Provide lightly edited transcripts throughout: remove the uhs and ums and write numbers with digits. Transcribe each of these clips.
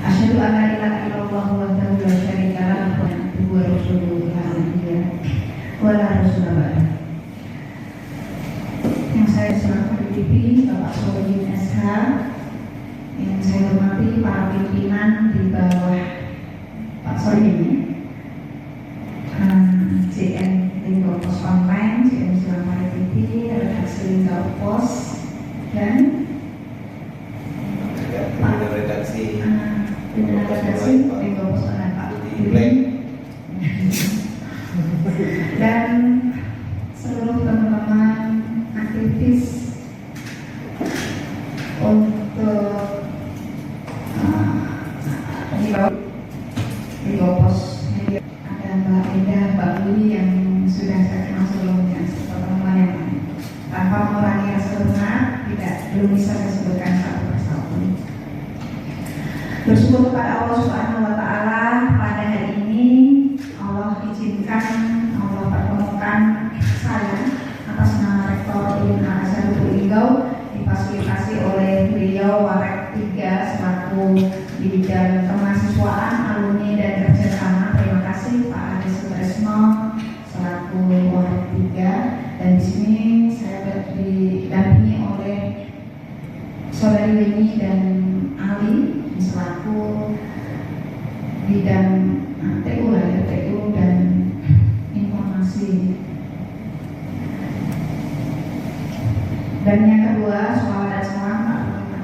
Asyhadu an la ilaha illallah wahdahu la syarika lahu wa anna wa rasuluhu la nabiyya wa la rasula ba'da. Yang saya selaku pimpin Bapak Solihin SH, yang saya hormati para pimpinan di bawah Pak Solihin, JM Linggo Pos Online, JM Selamat TV, redaksi Linggo Pos, dan redaksi Linggo Pos Online Pak dan seluruh teman-teman aktivis untuk Linggo Pos. Ada Mbak Indah, Mbak Uli yang sudah saya kenal sebelumnya, teman-teman yang tanpa mengurangi rasa hormat belum bisa saya sebutkan satu persatu. Bersyukur kepada Allah Subhanahu wa Ta'ala, pada hari ini Allah izinkan, Allah pertemukan saya atas nama Rektor UIN Al-Azhar Linggo, difasilitasi oleh beliau Warek 3 selaku di bidang kemahasiswaan, alumni dan kerjasama. Terima kasih Pak Ade Sutresno selaku Warek 3, dan di sini saya didampingi oleh Saudari Weni dan Ali selaku bidang TU dan informasi. Dan yang kedua, sholawat dan salam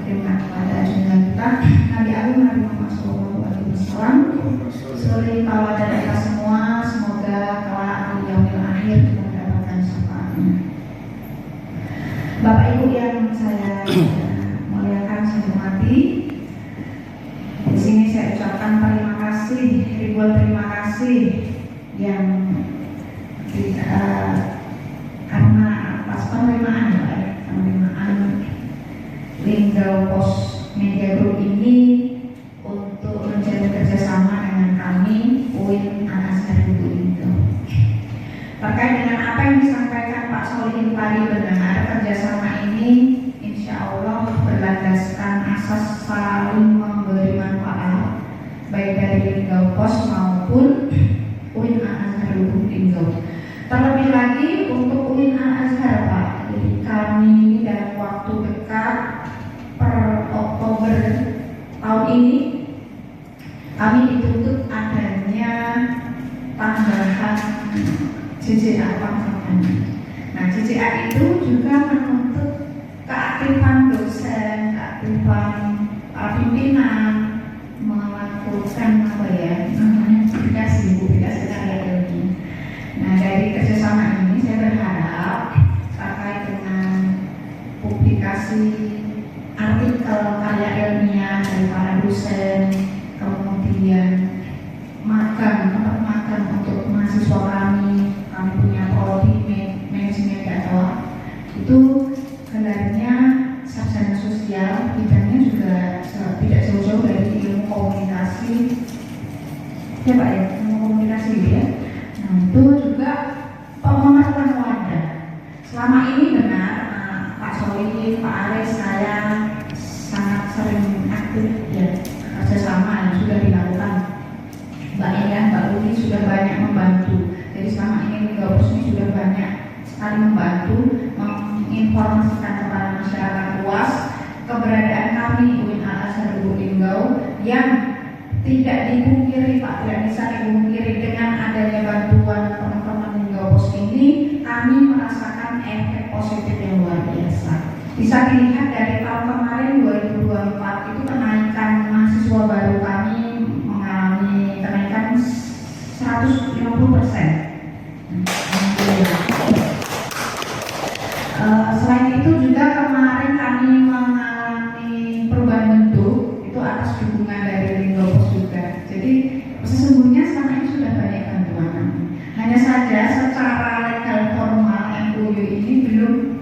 kirimkan kepada junjungan kita Nabi Agung Nabi Muhammad SAW. Seluruh tauladan kita semua, semoga kelak di yaumil akhir kita mendapatkan syafaatnya. Bapak Ibu yang saya muliakan, saya hormati, di sini saya ucapkan terima kasih, ribuan terima kasih yang karena atas penerimaan Linggo Pos Media Group ini untuk menjalin kerjasama dengan kami UIN Al-Azhar Linggo. Terkait dengan apa yang disampaikan Pak Solihin tadi, benar kerjasama ini insya Allah berlandaskan asas saling memberi manfaat baik dari Linggo Pos maupun UIN Al-Azhar Linggo. Terlebih lagi untuk UIN Al-Azhar Pak, jadi kami dalam waktu dekat per Oktober tahun ini kami dituntut adanya tambahan JJA pangkatan. Nah, JJA itu juga menuntut keaktifan dosen, keaktifan para pimpinan, melakukan publikasi karya ilmiah. Nah, dari kerjasama ini saya berharap terkait dengan publikasi artikel karya ilmiah dari para dosen, kemudian tempat magang untuk mahasiswa kami punya prodi manajemen data, itu gelarnya sarjana sosial, bidangnya juga tidak jauh-jauh dari ilmu komunikasi, ya Pak ya, ilmu komunikasi ya. Nah, itu juga pemetaan wadah. Selama ini benar Pak Solihin, Pak Aris, saya sangat sering aktif ya kerjasama yang sudah dilakukan. Mbak Indah, Mbak Uli sudah banyak membantu. Jadi selama ini Linggo Pos ini sudah banyak sekali membantu menginformasikan kepada masyarakat luas keberadaan kami UIN Al-Azhar Linggo yang tidak dipungkiri Pak, tidak bisa dipungkiri dengan adanya bantuan teman-teman Linggo Pos ini, kami merasakan efek positif yang luar biasa. Bisa dilihat dari tahun kemarin 2024 itu kenaikan mahasiswa baru kami mengalami kenaikan 150%. Selain itu juga kemarin kami mengalami perubahan bentuk itu atas dukungan dari Linggo Pos juga. Jadi sesungguhnya selama ini sudah banyak bantuan kami. Hanya saja secara legal formal MOU ini belum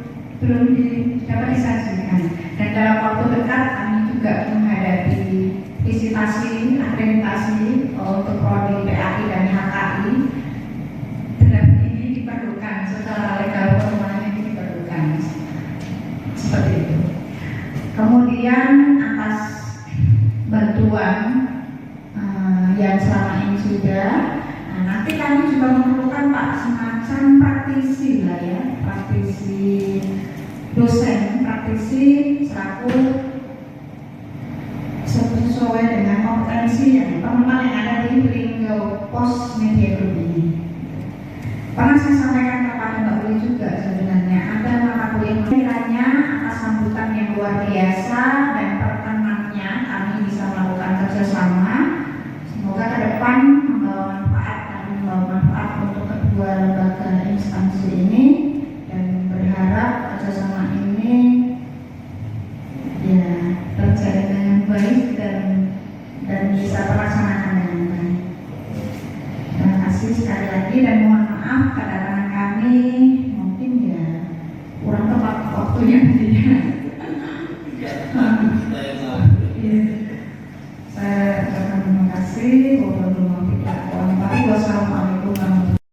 dapat disajikan. Dan dalam waktu dekat kami juga menghadapi visitasi akreditasi untuk prodi PAI dan HKI. Dan ini diperlukan secara legal formalnya, ini diperlukan seperti itu. Kemudian atas bantuan keperluan yang selama ini sudah. Nah, nanti kami juga memerlukan Pak semacam praktisi lah ya, praktisi dosen, praktisi selaku sesuai dengan kompetensi yang teman-teman yang ada di Linggo Pos Media Group ini. Pernah saya sampaikan kepada Mbak Uli juga sebenarnya ada mata kuliah kiranya atas sambutan yang luar biasa dan perkenannya kami bisa melakukan kerjasama. Semoga ke depan membawa manfaat dan membawa manfaat untuk kedua lembaga instansi ini, dan berharap kerjasama ini ya terjadi dengan baik dan bisa terlaksanakan dengan baik. Terima kasih sekali lagi dan mohon maaf kedatangan kami mungkin ya kurang tepat waktunya. Saya ucapkan terima kasih. Wassalamualaikum warahmatullahi wabarakatuh.